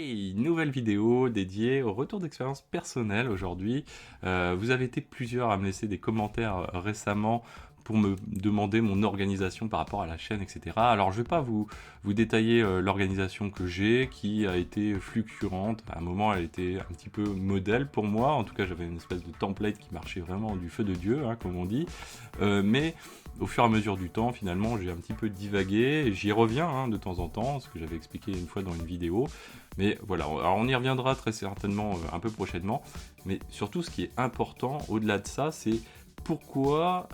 Hey, nouvelle vidéo dédiée au retour d'expérience personnelle aujourd'hui. Vous avez été plusieurs à me laisser des commentaires récemment pour me demander mon organisation par rapport à la chaîne, etc. Alors je vais pas vous détailler l'organisation que j'ai, qui a été fluctuante. À un moment, elle était un petit peu modèle pour moi. En tout cas, j'avais une espèce de template qui marchait vraiment du feu de Dieu, hein, comme on dit. Mais au fur et à mesure du temps, finalement, j'ai un petit peu divagué. J'y reviens hein, de temps en temps, ce que j'avais expliqué une fois dans une vidéo. Mais voilà, alors on y reviendra très certainement un peu prochainement. Mais surtout, ce qui est important, au-delà de ça, c'est pourquoi,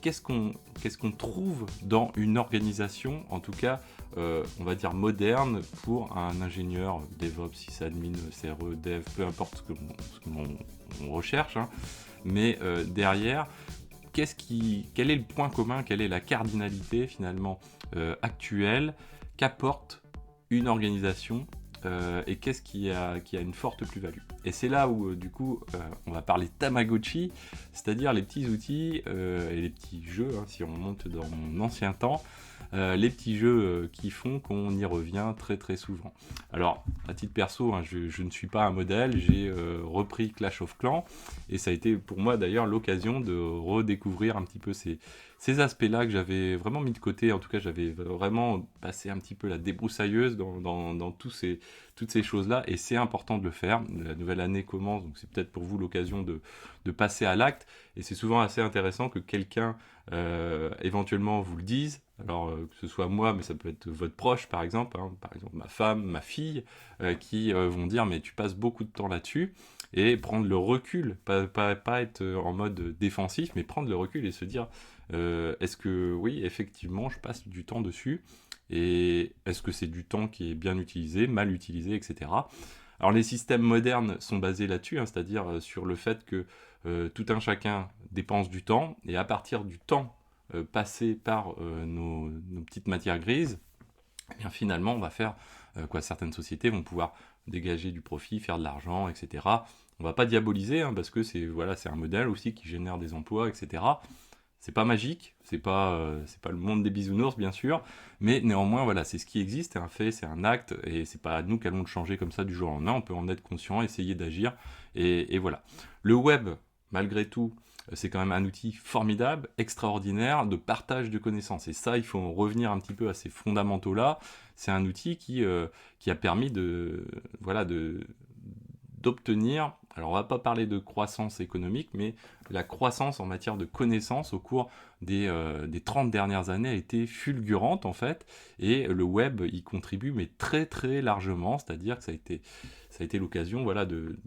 qu'est-ce qu'on trouve dans une organisation, en tout cas, on va dire moderne, pour un ingénieur DevOps, sysadmin, CRE, Dev, peu importe ce qu'on recherche. Hein. Mais derrière, quel est le point commun, quelle est la cardinalité finalement actuelle qu'apporte une organisation et qu'est-ce qui a une forte plus-value. Et c'est là où, du coup, on va parler Tamagotchi, c'est-à-dire les petits outils et les petits jeux, hein, si on monte dans mon ancien temps, les petits jeux qui font qu'on y revient très très souvent. Alors, à titre perso, hein, je ne suis pas un modèle, j'ai repris Clash of Clans, et ça a été pour moi d'ailleurs l'occasion de redécouvrir un petit peu ces aspects-là que j'avais vraiment mis de côté. En tout cas, j'avais vraiment passé un petit peu la débroussailleuse dans toutes ces choses-là, et c'est important de le faire. La nouvelle année commence, donc c'est peut-être pour vous l'occasion de passer à l'acte, et c'est souvent assez intéressant que quelqu'un éventuellement vous le dise. Alors, que ce soit moi, mais ça peut être votre proche, par exemple, hein, par exemple ma femme, ma fille, qui vont dire, mais tu passes beaucoup de temps là-dessus, et prendre le recul, pas être en mode défensif, mais prendre le recul et se dire, est-ce que oui, effectivement, je passe du temps dessus, et est-ce que c'est du temps qui est bien utilisé, mal utilisé, etc. Alors les systèmes modernes sont basés là-dessus, hein, c'est-à-dire sur le fait que tout un chacun dépense du temps, et à partir du temps passé par nos petites matières grises, eh bien finalement on va faire quoi, certaines sociétés vont pouvoir dégager du profit, faire de l'argent, etc. On va pas diaboliser hein, parce que c'est un modèle aussi qui génère des emplois, etc. C'est pas magique, c'est pas le monde des bisounours bien sûr, mais néanmoins voilà, c'est ce qui existe, c'est un fait, c'est un acte, et c'est pas nous qui allons le changer comme ça du jour au lendemain. On peut en être conscient, essayer d'agir, et voilà. Le web, malgré tout, c'est quand même un outil formidable, extraordinaire de partage de connaissances. Et ça, il faut revenir un petit peu à ces fondamentaux-là. C'est un outil qui a permis voilà, d'obtenir, alors on va pas parler de croissance économique, mais la croissance en matière de connaissances au cours des 30 dernières années a été fulgurante en fait, et le web y contribue mais très très largement, c'est-à-dire que ça a été l'occasion voilà, de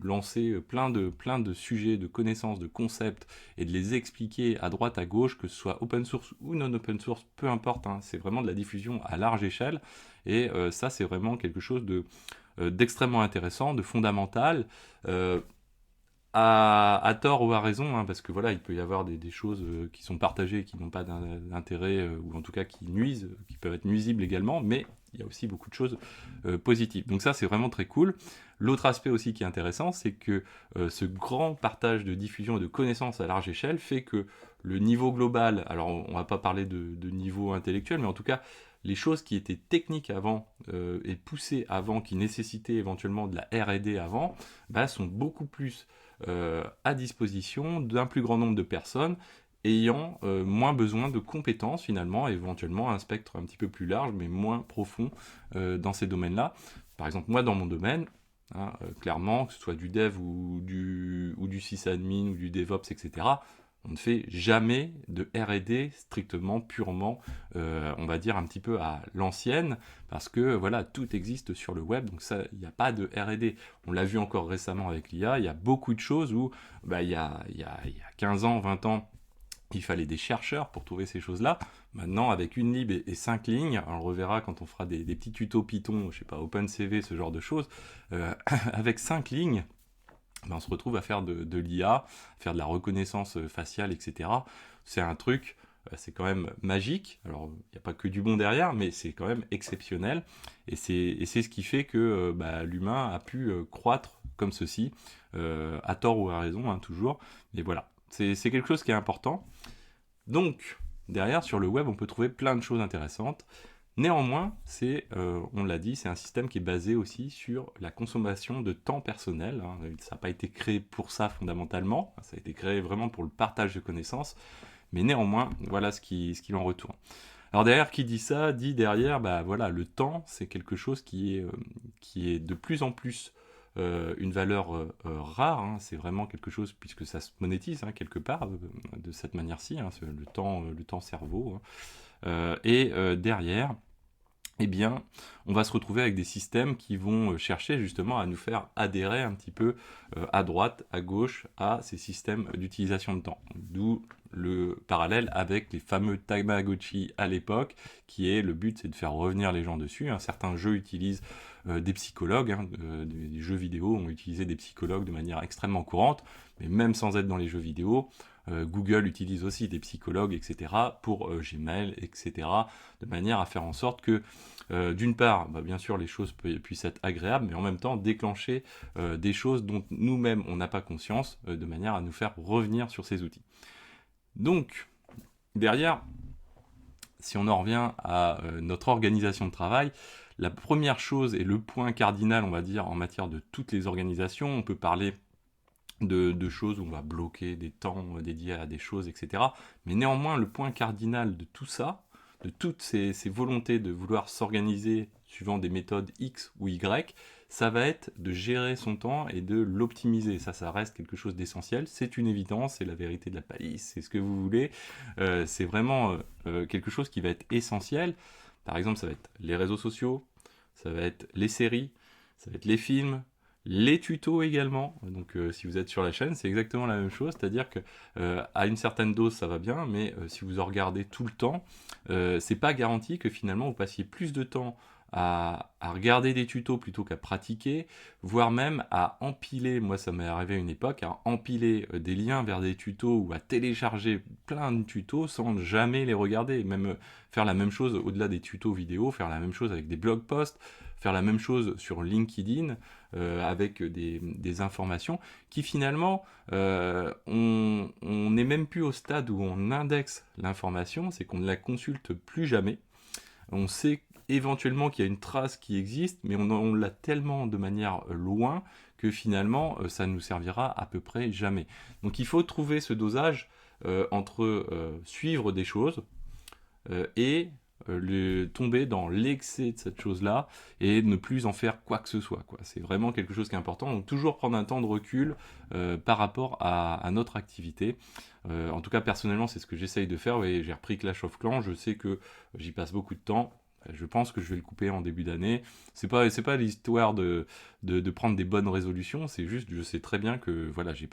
lancer plein de sujets, de connaissances, de concepts, et de les expliquer à droite, à gauche, que ce soit open source ou non open source, peu importe, hein, c'est vraiment de la diffusion à large échelle, et ça c'est vraiment quelque chose d'extrêmement intéressant, de fondamental, à tort ou à raison, hein, parce que voilà, il peut y avoir des choses qui sont partagées et qui n'ont pas d'intérêt, ou en tout cas qui nuisent, qui peuvent être nuisibles également, mais il y a aussi beaucoup de choses positives. Donc ça, c'est vraiment très cool. L'autre aspect aussi qui est intéressant, c'est que ce grand partage de diffusion et de connaissances à large échelle fait que le niveau global, alors on va pas parler de niveau intellectuel, mais en tout cas, les choses qui étaient techniques avant et poussées avant, qui nécessitaient éventuellement de la R&D avant, bah, sont beaucoup plus à disposition d'un plus grand nombre de personnes ayant moins besoin de compétences finalement, éventuellement un spectre un petit peu plus large mais moins profond dans ces domaines-là. Par exemple, moi dans mon domaine, hein, clairement, que ce soit du dev ou du sysadmin ou du DevOps, etc., on ne fait jamais de R&D strictement, purement, on va dire un petit peu à l'ancienne, parce que voilà, tout existe sur le web, donc ça, il n'y a pas de R&D. On l'a vu encore récemment avec l'IA, il y a beaucoup de choses où, bah, il y a 15 ans, 20 ans, il fallait des chercheurs pour trouver ces choses-là. Maintenant, avec une lib et 5 lignes, on le reverra quand on fera des petits tutos Python, je sais pas, OpenCV, ce genre de choses, avec 5 lignes, ben, on se retrouve à faire de l'IA, faire de la reconnaissance faciale, etc. C'est un truc, c'est quand même magique. Alors, il n'y a pas que du bon derrière, mais c'est quand même exceptionnel. Et c'est ce qui fait que bah, l'humain a pu croître comme ceci, à tort ou à raison, hein, toujours. Mais voilà, c'est quelque chose qui est important. Donc, derrière, sur le web, on peut trouver plein de choses intéressantes. Néanmoins, on l'a dit, c'est un système qui est basé aussi sur la consommation de temps personnel, hein. Ça n'a pas été créé pour ça fondamentalement, ça a été créé vraiment pour le partage de connaissances, mais néanmoins, voilà ce qu'il en retourne. Alors derrière, qui dit ça, dit derrière, bah voilà, le temps, c'est quelque chose qui est de plus en plus une valeur rare, hein. C'est vraiment quelque chose, puisque ça se monétise, hein, quelque part, de cette manière-ci, hein, le temps cerveau, hein. Derrière, eh bien, on va se retrouver avec des systèmes qui vont chercher justement à nous faire adhérer un petit peu à droite, à gauche, à ces systèmes d'utilisation de temps. D'où le parallèle avec les fameux Tamagotchi à l'époque, qui est le but, c'est de faire revenir les gens dessus, hein. Certains jeux utilisent des psychologues, hein, des jeux vidéo ont utilisé des psychologues de manière extrêmement courante, mais même sans être dans les jeux vidéo, Google utilise aussi des psychologues, etc., pour Gmail, etc., de manière à faire en sorte que, d'une part, bah, bien sûr, les choses puissent être agréables, mais en même temps déclencher des choses dont nous-mêmes on n'a pas conscience, de manière à nous faire revenir sur ces outils. Donc, derrière, si on en revient à notre organisation de travail, la première chose et le point cardinal, on va dire, en matière de toutes les organisations, on peut parler de choses où on va bloquer des temps dédiés à des choses, etc. Mais néanmoins, le point cardinal de tout ça, de toutes ces volontés de vouloir s'organiser suivant des méthodes X ou Y, ça va être de gérer son temps et de l'optimiser. Ça reste quelque chose d'essentiel. C'est une évidence, c'est la vérité de la palisse, c'est ce que vous voulez. C'est vraiment quelque chose qui va être essentiel. Par exemple, ça va être les réseaux sociaux, ça va être les séries, ça va être les films, les tutos également. Donc si vous êtes sur la chaîne, c'est exactement la même chose, c'est-à-dire que à une certaine dose ça va bien, mais si vous en regardez tout le temps, c'est pas garanti que finalement vous passiez plus de temps à regarder des tutos plutôt qu'à pratiquer, voire même à empiler, moi ça m'est arrivé à une époque, à empiler des liens vers des tutos ou à télécharger plein de tutos sans jamais les regarder, même faire la même chose au-delà des tutos vidéo, faire la même chose avec des blog posts, faire la même chose sur LinkedIn, avec des informations qui finalement, on n'est même plus au stade où on indexe l'information, c'est qu'on ne la consulte plus jamais. On sait éventuellement qu'il y a une trace qui existe, mais on l'a tellement de manière loin que finalement, ça ne nous servira à peu près jamais. Donc il faut trouver ce dosage entre suivre des choses et tomber dans l'excès de cette chose-là et ne plus en faire quoi que ce soit, quoi. C'est vraiment quelque chose qui est important. Donc toujours prendre un temps de recul par rapport à notre activité. En tout cas, personnellement, c'est ce que j'essaye de faire. Vous voyez, j'ai repris Clash of Clans. Je sais que j'y passe beaucoup de temps. Je pense que je vais le couper en début d'année. C'est pas l'histoire de prendre des bonnes résolutions, c'est juste, je sais très bien que voilà, je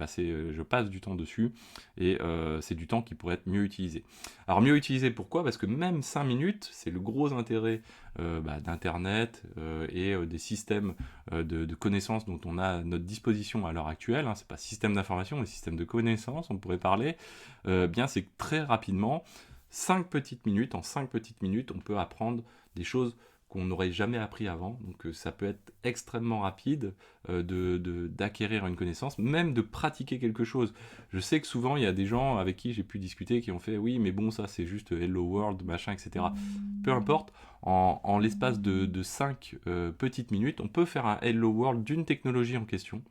passe du temps dessus et c'est du temps qui pourrait être mieux utilisé. Alors mieux utilisé pourquoi? Parce que même 5 minutes, c'est le gros intérêt d'Internet et des systèmes de connaissances dont on a à notre disposition à l'heure actuelle, hein. C'est pas système d'information, mais système de connaissances, on pourrait parler. Bien, c'est que très rapidement, 5 petites minutes, en 5 petites minutes, on peut apprendre des choses qu'on n'aurait jamais appris avant. Donc ça peut être extrêmement rapide d'acquérir une connaissance, même de pratiquer quelque chose. Je sais que souvent, il y a des gens avec qui j'ai pu discuter qui ont fait « oui, mais bon, ça c'est juste Hello World, machin, etc. » Peu importe, en l'espace de 5 petites minutes, on peut faire un Hello World d'une technologie en question.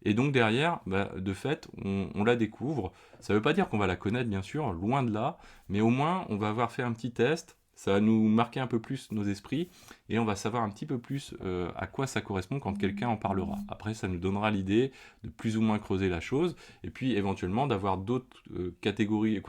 Et donc derrière, bah, de fait, on la découvre. Ça ne veut pas dire qu'on va la connaître, bien sûr, loin de là, mais au moins, on va avoir fait un petit test, ça va nous marquer un peu plus nos esprits, et on va savoir un petit peu plus à quoi ça correspond quand quelqu'un en parlera. Après, ça nous donnera l'idée de plus ou moins creuser la chose, et puis éventuellement d'avoir d'autres catégories,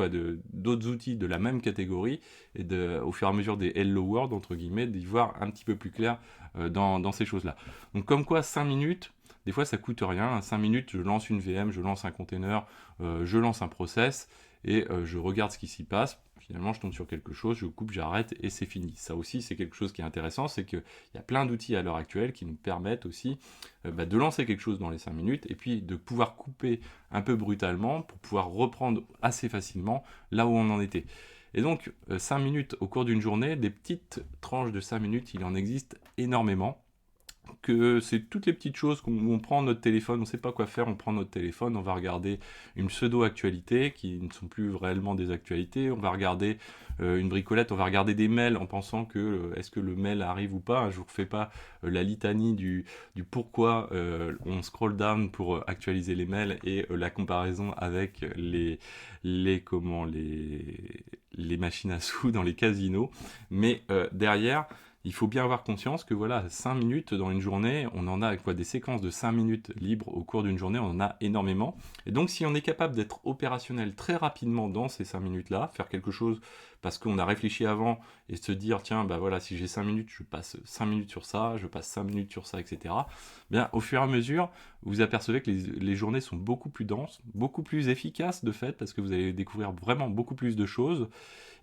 d'autres outils de la même catégorie, et au fur et à mesure des Hello World, entre guillemets, d'y voir un petit peu plus clair dans ces choses-là. Donc comme quoi, 5 minutes, des fois, ça coûte rien. 5 minutes, je lance une VM, je lance un container, je lance un process et je regarde ce qui s'y passe. Finalement, je tombe sur quelque chose, je coupe, j'arrête et c'est fini. Ça aussi, c'est quelque chose qui est intéressant, c'est qu'il y a plein d'outils à l'heure actuelle qui nous permettent aussi de lancer quelque chose dans les 5 minutes et puis de pouvoir couper un peu brutalement pour pouvoir reprendre assez facilement là où on en était. Et donc, 5 minutes au cours d'une journée, des petites tranches de 5 minutes, il en existe énormément. que c'est toutes les petites choses où on prend notre téléphone, on ne sait pas quoi faire, on prend notre téléphone, on va regarder une pseudo-actualité qui ne sont plus réellement des actualités, on va regarder une bricolette, on va regarder des mails en pensant que est-ce que le mail arrive ou pas. Je vous refais pas la litanie du pourquoi on scroll down pour actualiser les mails et la comparaison avec les machines à sous dans les casinos. Mais derrière, il faut bien avoir conscience que voilà, 5 minutes dans une journée, on en a quoi, des séquences de 5 minutes libres au cours d'une journée, on en a énormément. Et donc si on est capable d'être opérationnel très rapidement dans ces 5 minutes-là, faire quelque chose parce qu'on a réfléchi avant et se dire tiens, bah voilà, si j'ai 5 minutes, je passe 5 minutes sur ça, je passe 5 minutes sur ça, etc. Bien, au fur et à mesure, vous apercevez que les journées sont beaucoup plus denses, beaucoup plus efficaces de fait, parce que vous allez découvrir vraiment beaucoup plus de choses.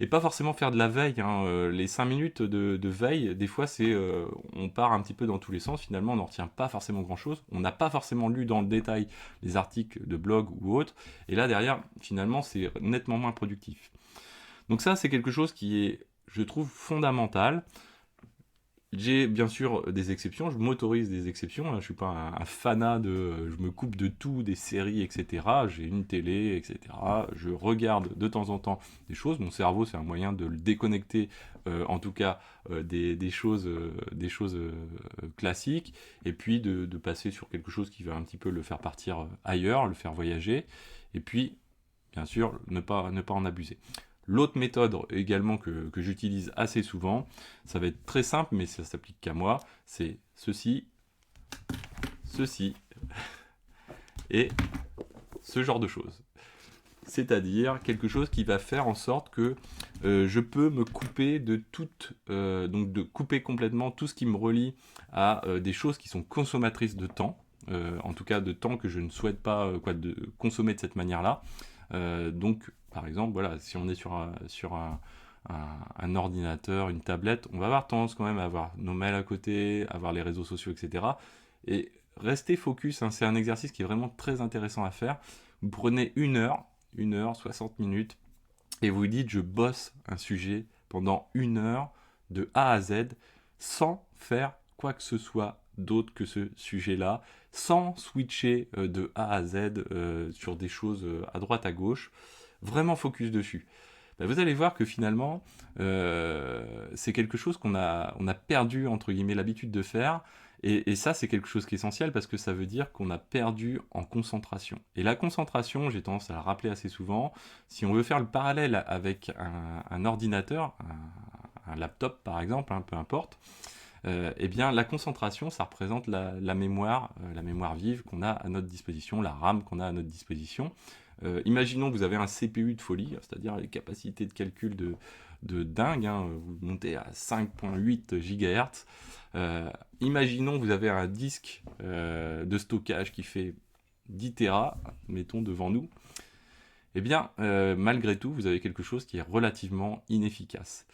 Et pas forcément faire de la veille, hein. Les 5 minutes de veille, des fois, on part un petit peu dans tous les sens, finalement, on n'en retient pas forcément grand-chose, on n'a pas forcément lu dans le détail les articles de blog ou autres, et là, derrière, finalement, c'est nettement moins productif. Donc ça, c'est quelque chose qui est, je trouve, fondamental. J'ai bien sûr des exceptions, je m'autorise des exceptions, hein, je ne suis pas un fanat je me coupe de tout, des séries, etc. J'ai une télé, etc. Je regarde de temps en temps des choses, mon cerveau c'est un moyen de le déconnecter, en tout cas des choses classiques, et puis de passer sur quelque chose qui va un petit peu le faire partir ailleurs, le faire voyager, et puis bien sûr ne pas en abuser. L'autre méthode également que j'utilise assez souvent, ça va être très simple, mais ça s'applique qu'à moi, c'est ceci, et ce genre de choses. C'est-à-dire quelque chose qui va faire en sorte que je peux me couper de donc de couper complètement tout ce qui me relie à des choses qui sont consommatrices de temps, en tout cas de temps que je ne souhaite pas de consommer de cette manière-là. Donc, par exemple, voilà, si on est sur un ordinateur, une tablette, on va avoir tendance quand même à avoir nos mails à côté, avoir les réseaux sociaux, etc. Et rester focus, hein, c'est un exercice qui est vraiment très intéressant à faire. Vous prenez 1 heure, 60 minutes, et vous dites je bosse un sujet pendant 1 heure de A à Z sans faire quoi que ce soit d'autre que ce sujet-là, sans switcher de A à Z sur des choses à droite à gauche, vraiment focus dessus. Ben, vous allez voir que finalement, c'est quelque chose on a perdu, entre guillemets, l'habitude de faire, et ça, c'est quelque chose qui est essentiel parce que ça veut dire qu'on a perdu en concentration. Et la concentration, j'ai tendance à la rappeler assez souvent, si on veut faire le parallèle avec un ordinateur, un laptop par exemple, hein, peu importe, eh bien la concentration, ça représente la mémoire vive qu'on a à notre disposition, la RAM qu'on a à notre disposition. Imaginons que vous avez un CPU de folie, c'est-à-dire les capacités de calcul de dingue, hein, vous montez à 5.8 GHz. Imaginons que vous avez un disque de stockage qui fait 10 Tera, mettons devant nous. Eh bien, malgré tout, vous avez quelque chose qui est relativement inefficace.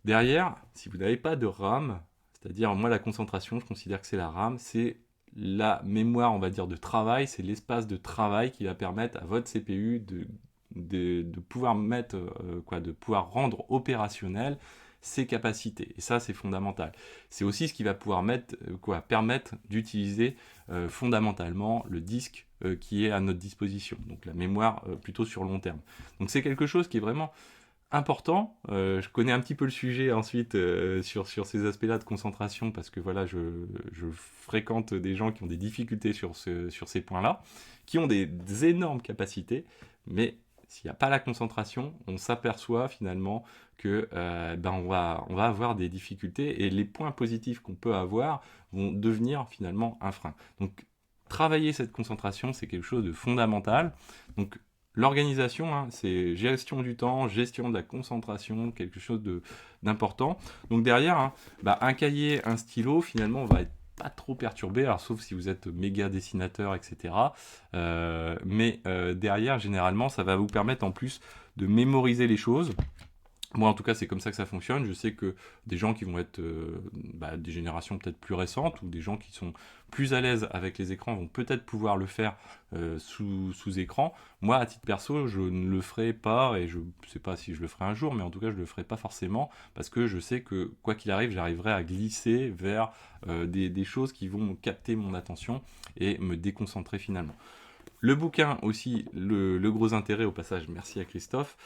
Derrière, si vous n'avez pas de RAM, c'est-à-dire moi la concentration, je considère que c'est la RAM, c'est la mémoire, on va dire, de travail, c'est l'espace de travail qui va permettre à votre CPU de pouvoir de pouvoir rendre opérationnel ses capacités. Et ça, c'est fondamental. C'est aussi ce qui va pouvoir permettre d'utiliser fondamentalement le disque qui est à notre disposition. Donc la mémoire plutôt sur long terme. Donc c'est quelque chose qui est vraiment important. Je connais un petit peu le sujet ensuite sur ces aspects-là de concentration parce que voilà, je fréquente des gens qui ont des difficultés sur ces points-là, qui ont des énormes capacités, mais s'il n'y a pas la concentration, on s'aperçoit finalement que on va avoir des difficultés et les points positifs qu'on peut avoir vont devenir finalement un frein. Donc travailler cette concentration, c'est quelque chose de fondamental. Donc l'organisation, hein, c'est gestion du temps, gestion de la concentration, quelque chose d'important. Donc derrière, hein, un cahier, un stylo, finalement, on va être pas trop perturbé, alors sauf si vous êtes méga dessinateur, etc. Mais derrière, généralement, ça va vous permettre en plus de mémoriser les choses. Moi, en tout cas, c'est comme ça que ça fonctionne. Je sais que des gens qui vont être des générations peut-être plus récentes ou des gens qui sont plus à l'aise avec les écrans vont peut-être pouvoir le faire sous écran. Moi, à titre perso, je ne le ferai pas et je ne sais pas si je le ferai un jour, mais en tout cas, je ne le ferai pas forcément parce que je sais que quoi qu'il arrive, j'arriverai à glisser vers des choses qui vont capter mon attention et me déconcentrer finalement. Le bouquin aussi, le gros intérêt au passage, merci à Christophe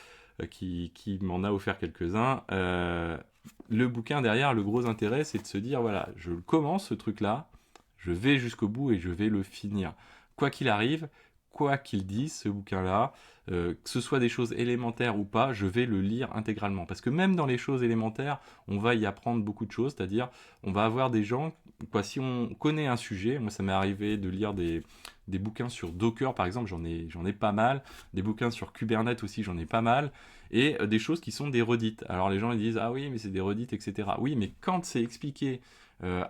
qui m'en a offert quelques-uns. Le bouquin derrière, le gros intérêt, c'est de se dire, voilà, je commence ce truc-là, je vais jusqu'au bout et je vais le finir. Quoi qu'il arrive, quoi qu'il dise, ce bouquin-là, que ce soit des choses élémentaires ou pas, je vais le lire intégralement. Parce que même dans les choses élémentaires, on va y apprendre beaucoup de choses, c'est-à-dire on va avoir des gens, quoi, si on connaît un sujet, moi ça m'est arrivé de lire des bouquins sur Docker par exemple, j'en ai pas mal, des bouquins sur Kubernetes aussi, j'en ai pas mal, et des choses qui sont des redites. Alors les gens ils disent ah oui mais c'est des redites etc. Oui mais quand c'est expliqué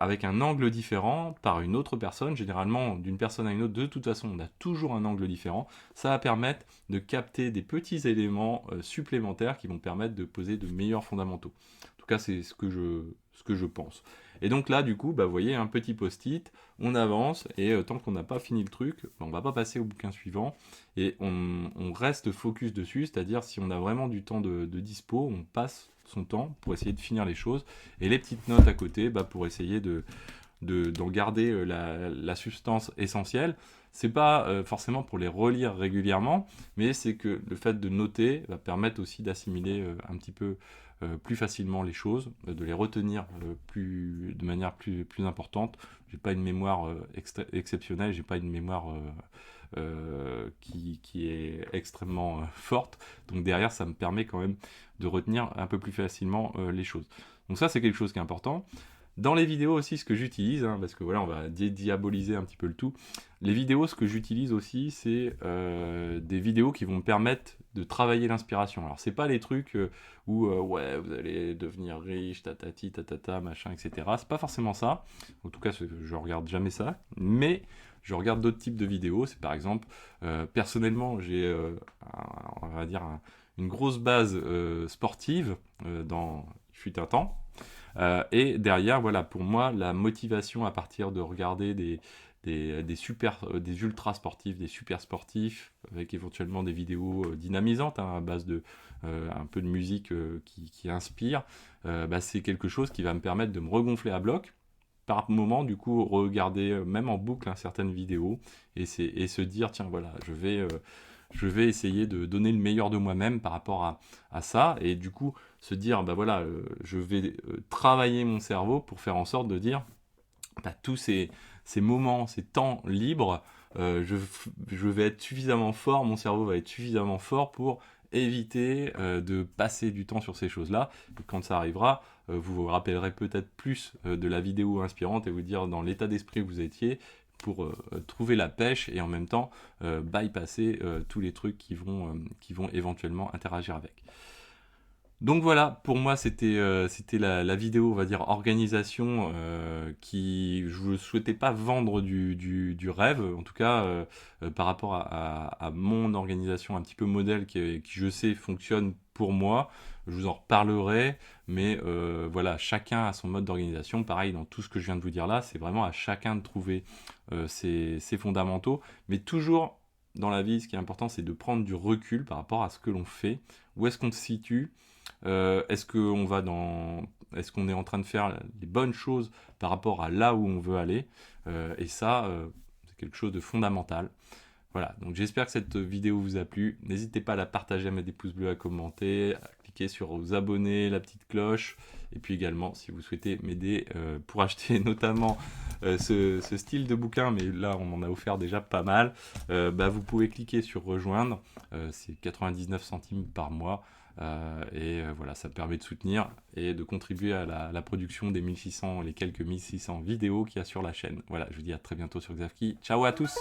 avec un angle différent par une autre personne, généralement d'une personne à une autre, de toute façon on a toujours un angle différent, ça va permettre de capter des petits éléments supplémentaires qui vont permettre de poser de meilleurs fondamentaux. En tout cas c'est ce que je pense. Et donc là du coup, vous voyez un petit post-it, on avance et tant qu'on n'a pas fini le truc, on va pas passer au bouquin suivant et on reste focus dessus, c'est-à-dire si on a vraiment du temps de dispo, on passe son temps pour essayer de finir les choses et les petites notes à côté pour essayer d'en garder la substance essentielle. C'est pas forcément pour les relire régulièrement, mais c'est que le fait de noter va permettre aussi d'assimiler un petit peu plus facilement les choses, de les retenir de manière plus importante. J'ai pas une mémoire exceptionnelle, j'ai pas une mémoire qui est extrêmement forte. Donc derrière, ça me permet quand même de retenir un peu plus facilement les choses. Donc ça, c'est quelque chose qui est important. Dans les vidéos aussi, ce que j'utilise, parce que voilà, on va diaboliser un petit peu le tout. Les vidéos, ce que j'utilise aussi, c'est des vidéos qui vont me permettre de travailler l'inspiration. Alors, c'est pas les trucs où ouais, vous allez devenir riche, tatati, tatata, machin, etc. C'est pas forcément ça. En tout cas, je regarde jamais ça. Mais je regarde d'autres types de vidéos. C'est par exemple, personnellement, j'ai, on va dire, une grosse base sportive dans fut un temps. Et derrière, voilà, pour moi, la motivation à partir de regarder des ultra sportifs, des super sportifs, avec éventuellement des vidéos dynamisantes à base de un peu de musique qui inspire, c'est quelque chose qui va me permettre de me regonfler à bloc. Par moment, du coup, regarder même en boucle certaines vidéos et se dire, tiens, voilà, je vais essayer de donner le meilleur de moi-même par rapport à ça, et du coup se dire, voilà, je vais travailler mon cerveau pour faire en sorte de dire, tous ces moments, ces temps libres, je vais être suffisamment fort, mon cerveau va être suffisamment fort pour éviter de passer du temps sur ces choses-là. Et quand ça arrivera, vous vous rappellerez peut-être plus de la vidéo inspirante et vous dire dans l'état d'esprit où vous étiez, pour trouver la pêche et en même temps bypasser tous les trucs qui vont éventuellement interagir avec. Donc voilà, pour moi c'était la vidéo, on va dire, organisation qui je ne souhaitais pas vendre du rêve, en tout cas par rapport à mon organisation un petit peu modèle qui je sais fonctionne pour moi. Je vous en reparlerai, mais voilà, chacun a son mode d'organisation. Pareil, dans tout ce que je viens de vous dire là, c'est vraiment à chacun de trouver ses fondamentaux, mais toujours dans la vie, ce qui est important, c'est de prendre du recul par rapport à ce que l'on fait, où est-ce qu'on se situe. Est-ce qu'on est en train de faire les bonnes choses par rapport à là où on veut aller, et ça, c'est quelque chose de fondamental. Voilà, donc j'espère que cette vidéo vous a plu. N'hésitez pas à la partager, à mettre des pouces bleus, à commenter, à cliquer sur vous abonner, la petite cloche, et puis également si vous souhaitez m'aider pour acheter notamment ce style de bouquin, mais là on m'en a offert déjà pas mal, vous pouvez cliquer sur rejoindre, c'est 99 centimes par mois. Voilà, ça permet de soutenir et de contribuer à la production des les quelques 1600 vidéos qu'il y a sur la chaîne. Voilà, je vous dis à très bientôt sur Xavki. Ciao à tous!